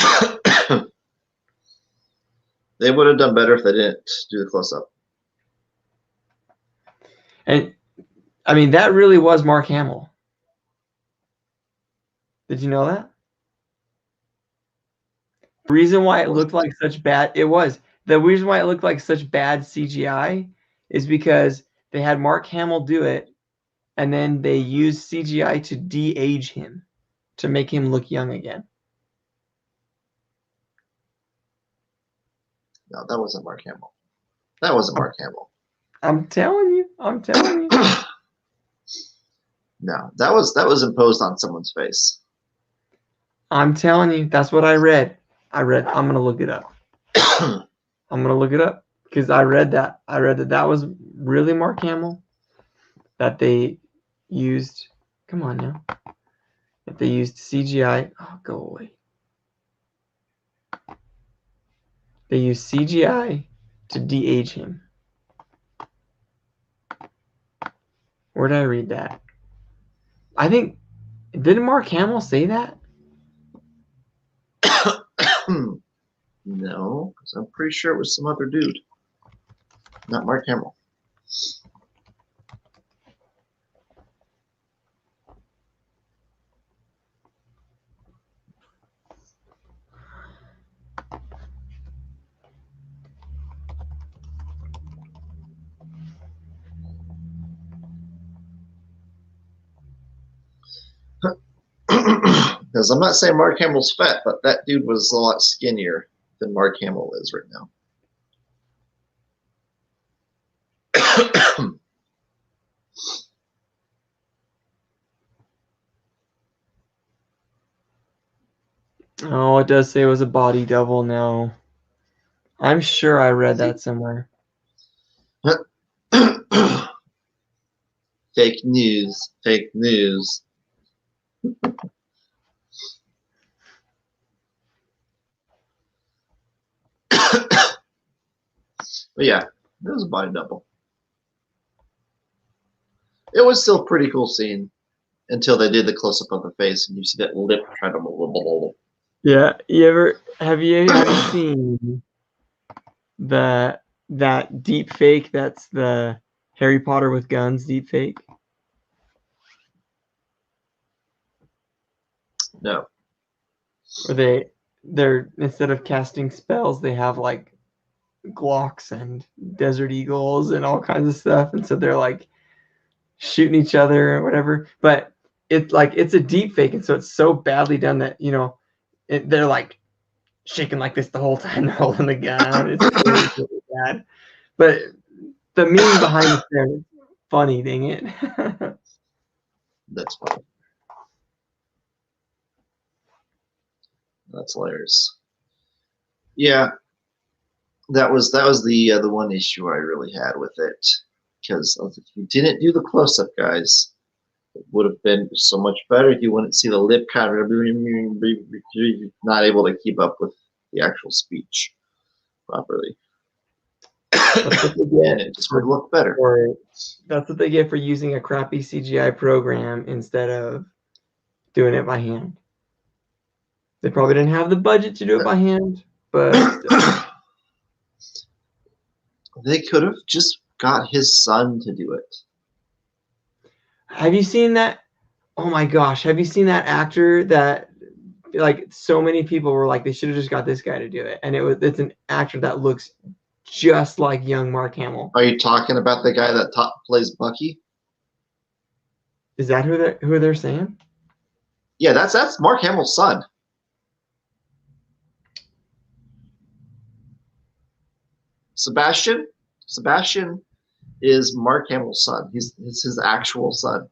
They would have done better if they didn't do the close up. And I mean, that really was Mark Hamill. Did you know that? The reason why it looked like such bad the reason why it looked like such bad CGI is because they had Mark Hamill do it, and then they used CGI to de-age him to make him look young again. No, that wasn't Mark Hamill. That wasn't Mark Hamill. I'm telling you. No, that was imposed on someone's face. I'm telling you. That's what I read. I'm gonna look it up. I'm gonna look it up because I read that. I read that was really Mark Hamill that they used. Come on now. That they used CGI. Oh, go away. They used CGI to de-age him. Where did I read that? I think didn't Mark Hamill say that? No, because I'm pretty sure it was some other dude, not Mark Hamill. Because I'm not saying Mark Hamill's fat, but that dude was a lot skinnier than Mark Hamill is right now. Oh, it does say it was a body double now. I'm sure I read that somewhere. Fake news. Fake news. But yeah, it was a body double. It was still a pretty cool scene until they did the close up of the face and you see that lip trying to. Yeah, have you seen that deep fake? That's the Harry Potter with guns deep fake. No. Where they're instead of casting spells, they have like Glocks and Desert Eagles and all kinds of stuff, and so they're like shooting each other or whatever. But it's a deep fake, and so it's so badly done that they're like shaking like this the whole time they're holding the gun. It's really, really bad. But the meme behind it there is funny, dang it. That's funny. That's hilarious. Yeah, that was the one issue I really had with it, because if you didn't do the close up, guys, it would have been so much better. You wouldn't see the lip kind of not able to keep up with the actual speech properly. And it just would look better. That's what they get for using a crappy CGI program instead of doing it by hand. They probably didn't have the budget to do it by hand, but they could have just got his son to do it. Have you seen that? Oh my gosh, have you seen that actor that like so many people were like they should have just got this guy to do it, and it's an actor that looks just like young Mark Hamill. Are you talking about the guy that plays Bucky? Is that who they're saying? Yeah, that's Mark Hamill's son. Sebastian is Mark Hamill's son. He's his actual son.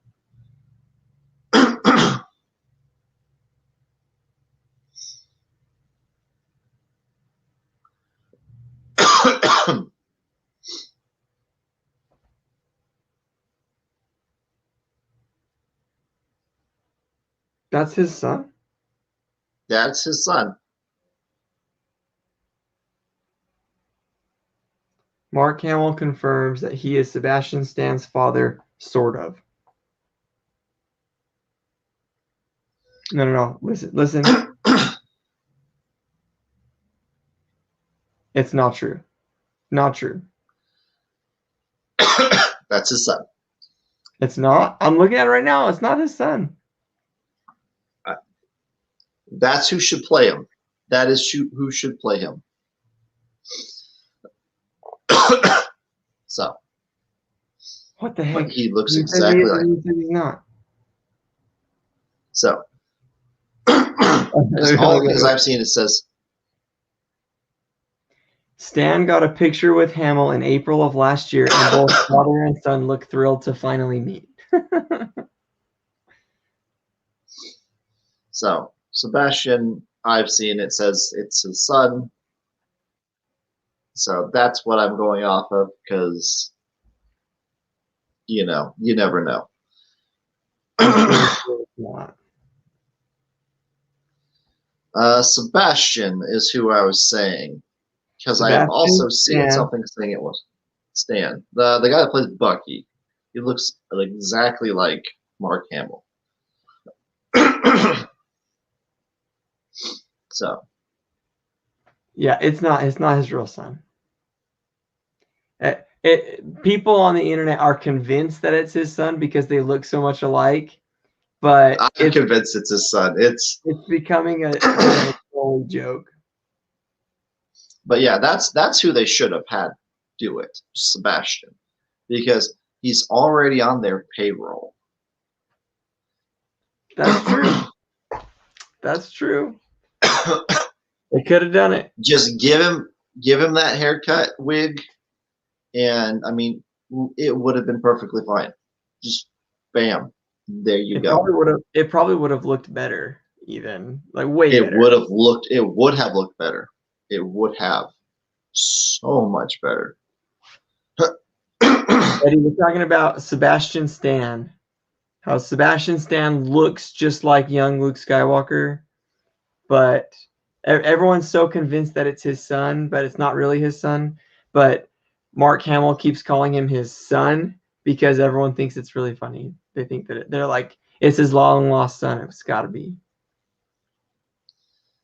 That's his son? That's his son. Mark Hamill confirms that he is Sebastian Stan's father, sort of. No. Listen. It's not true. Not true. That's his son. It's not. I'm looking at it right now. It's not his son. That's who should play him. That is who should play him. So. What the heck? He looks exactly like. He's not. So. All because I've seen it says. Stan got a picture with Hamill in April of last year, and both father and son look thrilled to finally meet. So, Sebastian, I've seen it says it's his son. So that's what I'm going off of because, you never know. Sebastian is who I was saying. Because I have also seen something saying it was Stan. The guy that plays Bucky. He looks exactly like Mark Hamill. So. Yeah, it's not his real son. People on the internet are convinced that it's his son because they look so much alike. But I'm convinced it's his son. It's becoming a joke. But yeah, that's who they should have had do it, Sebastian, because he's already on their payroll. That's true. That's true. They could have done it. Just give him that haircut wig, and I mean, it would have been perfectly fine. Just bam, there you It go. probably would have looked better, even like way It better. would have looked. It would have looked better. It would have so much better. Eddie, we're talking about Sebastian Stan. How Sebastian Stan looks just like young Luke Skywalker, but everyone's so convinced that it's his son, but it's not really his son. But Mark Hamill keeps calling him his son because everyone thinks it's really funny. They think that they're like, it's his long lost son. It's got to be.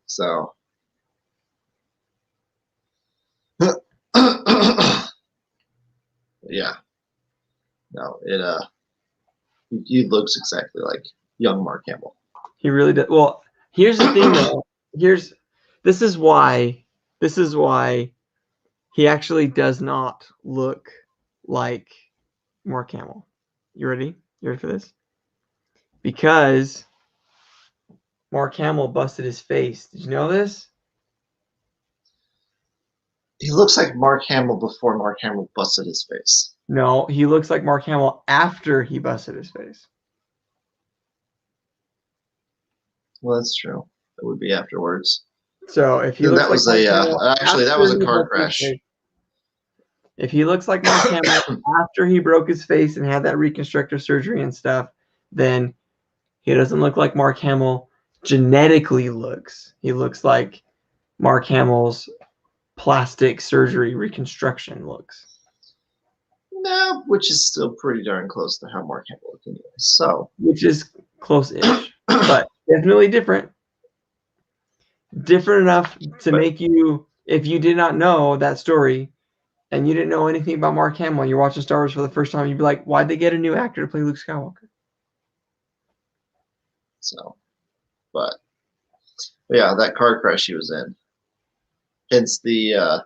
So, yeah, no, he looks exactly like young Mark Hamill. He really does. Well, here's the thing, though. This is why he actually does not look like Mark Hamill. You ready? You ready for this? Because Mark Hamill busted his face. Did you know this? He looks like Mark Hamill before Mark Hamill busted his face. No, he looks like Mark Hamill after he busted his face. Well, that's true. It would be afterwards. So if he looks that was like that was a car crash. If he looks like Mark Hamill after he broke his face and had that reconstructive surgery and stuff, then he doesn't look like Mark Hamill genetically looks. He looks like Mark Hamill's plastic surgery reconstruction looks. No, which is still pretty darn close to how Mark Hamill looked anyway. So, which is close-ish, but definitely different. Different enough to make you, if you did not know that story and you didn't know anything about Mark Hamill, you're watching Star Wars for the first time, you'd be like, why'd they get a new actor to play Luke Skywalker? So, but yeah, that car crash he was in. Hence the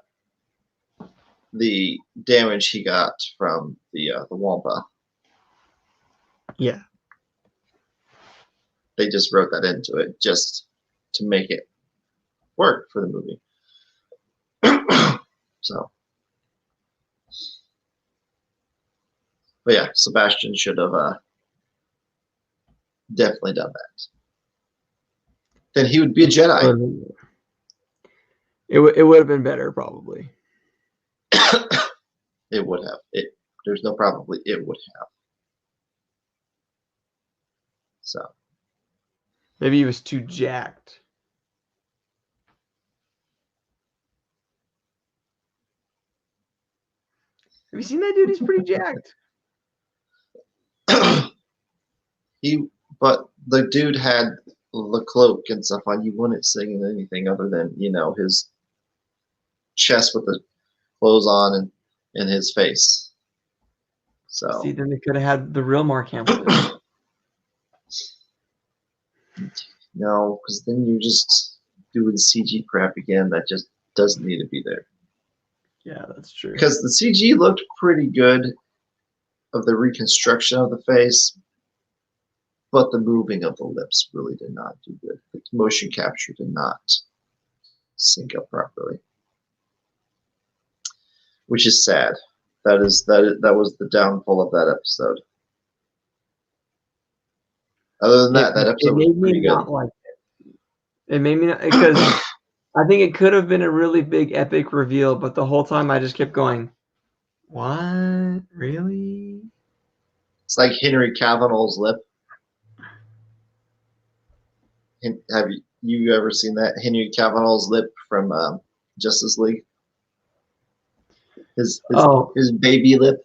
damage he got from the Wampa. Yeah. They just wrote that into it just to make it work for the movie. So, but yeah, Sebastian should have definitely done that. Then he would be a Jedi. It would have been better, probably. It would have. There's no probably. It would have. So maybe he was too jacked. Have you seen that dude? He's pretty jacked. But the dude had the cloak and stuff on. You wouldn't sing anything other than, his chest with the clothes on and his face. So see, then they could have had the real Mark Hamill. No, because then you're just doing CG crap again that just doesn't need to be there. Yeah, that's true. Because the CG looked pretty good of the reconstruction of the face, but the moving of the lips really did not do good. The motion capture did not sync up properly, which is sad. That was the downfall of that episode. Other than that episode was pretty good. Like it made me not, because I think it could have been a really big epic reveal, but the whole time I just kept going, what? Really? It's like Henry Cavill's lip. Have you ever seen that? Henry Cavill's lip from Justice League? His baby lip?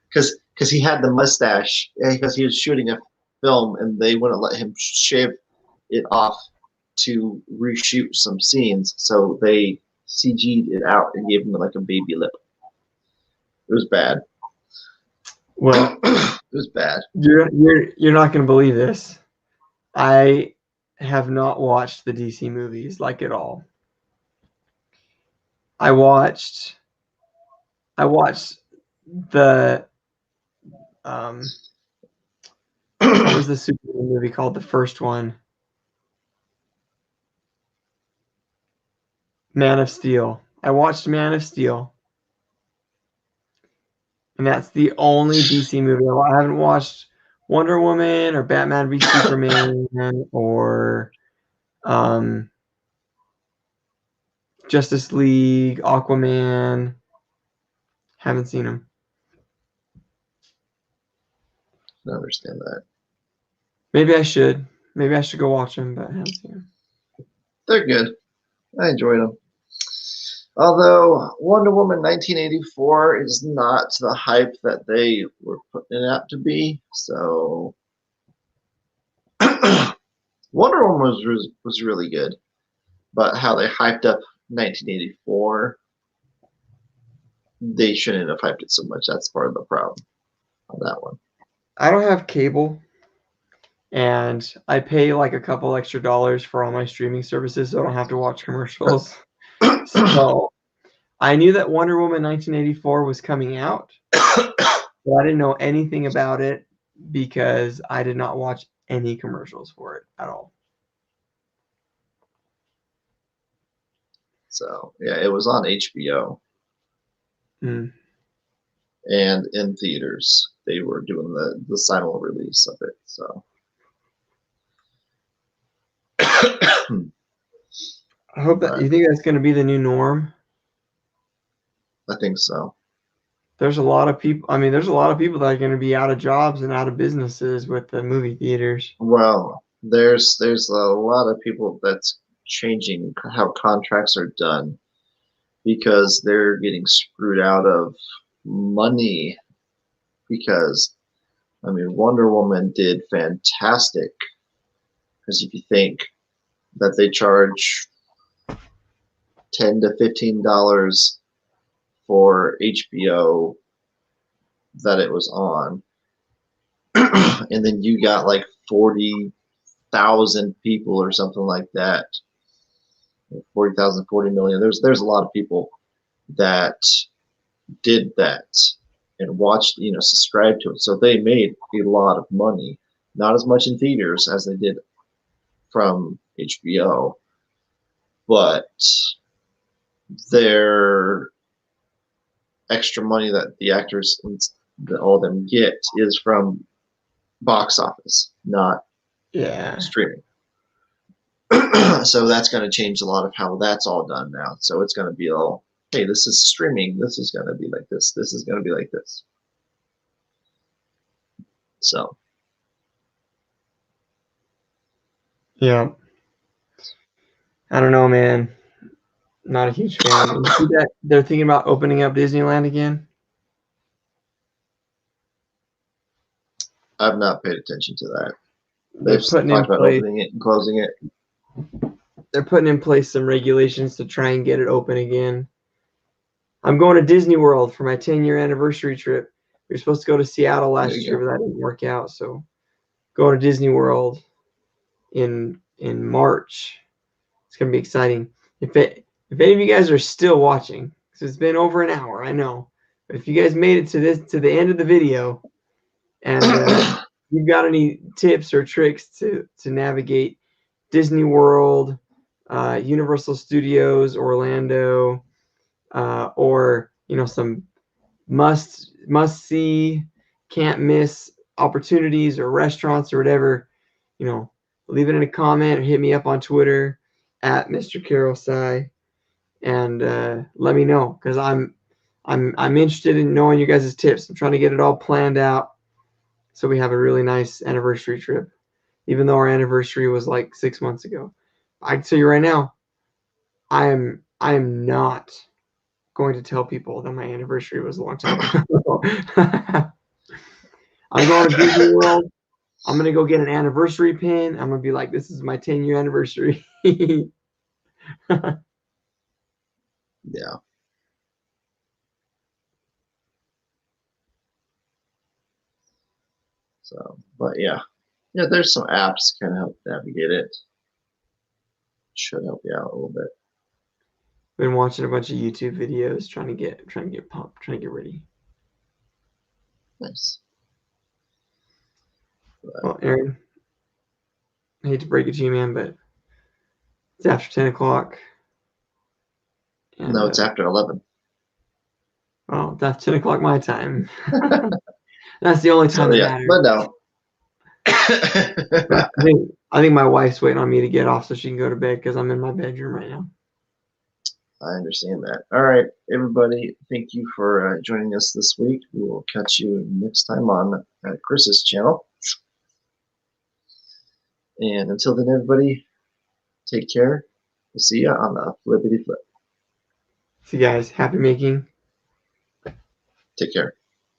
Because he had the mustache, because he was shooting a film and they wouldn't let him shave it off to reshoot some scenes, so they CG'd it out and gave him like a baby lip. It was bad. Well, it was bad. You're not going to believe this. I have not watched the DC movies like at all. I watched the what was the Superman movie called? The first one. Man of Steel. I watched Man of Steel, and that's the only DC movie I haven't watched. Wonder Woman or Batman v Superman or Justice League, Aquaman. Haven't seen them. I understand that. Maybe I should. Maybe I should go watch them, but I haven't seen them. They're good. I enjoyed them. Although Wonder Woman 1984 is not the hype that they were putting it out to be, so Wonder Woman was really good, but how they hyped up 1984, they shouldn't have hyped it so much. That's part of the problem on that one. I don't have cable, and I pay like a couple extra dollars for all my streaming services, so I don't have to watch commercials. So I knew that Wonder Woman 1984 was coming out, but I didn't know anything about it because I did not watch any commercials for it at all. So yeah, it was on HBO Mm. and in theaters. They were doing the simul release of it. So I hope that you think that's going to be the new norm. I think so. There's a lot of people. I mean, there's a lot of people that are going to be out of jobs and out of businesses with the movie theaters. Well, there's a lot of people that's changing how contracts are done because they're getting screwed out of money because I mean Wonder Woman did fantastic because if you think that they charge $10 to $15 for HBO that it was on, and then you got like 40,000 people or something like that. 40,000, 40 million. There's a lot of people that did that and watched, subscribed to it. So they made a lot of money. Not as much in theaters as they did from HBO, but their extra money that the actors that all of them get is from box office, not streaming. So that's going to change a lot of how that's all done now. So it's going to be all, hey, this is streaming. This is going to be like this. This is going to be like this. So. Yeah. I don't know, man. Not a huge fan. You see that they're thinking about opening up Disneyland again? I've not paid attention to that. They're putting in place, opening it and closing it. They're putting in place some regulations to try and get it open again. I'm going to Disney World for my 10-year anniversary trip. We were supposed to go to Seattle last year, but that didn't work out. So going to Disney World in March. It's gonna be exciting. If any of you guys are still watching, because it's been over an hour, I know. But if you guys made it to the end of the video, and you've got any tips or tricks to navigate Disney World, Universal Studios, Orlando, or some must see, can't miss opportunities or restaurants or whatever, leave it in a comment or hit me up on Twitter at Mr. Carol Sai, and let me know, because I'm interested in knowing you guys' tips. I'm trying to get it all planned out so we have a really nice anniversary trip, even though our anniversary was like 6 months ago. I can tell you right now, I am not going to tell people that my anniversary was a long time ago. I'm going to Disney World. I'm going to go get an anniversary pin. I'm going to be like, this is my 10-year anniversary. Yeah. So, but yeah, there's some apps can help navigate it. Should help you out a little bit. Been watching a bunch of YouTube videos, trying to get pumped, trying to get ready. Nice. Well, Aaron, I hate to break it to you, man, but it's after 10 o'clock. And, No, it's after 11. well, that's 10 o'clock my time. That's the only time So that yeah, matters. but no. But I think my wife's waiting on me to get off so she can go to bed because I'm in my bedroom right now. I understand that. All right, everybody, thank you for joining us this week. We will catch you next time on Chris's channel. And until then, everybody, take care. We'll see you on the Flippity Flip. See you guys. Happy making. Take care.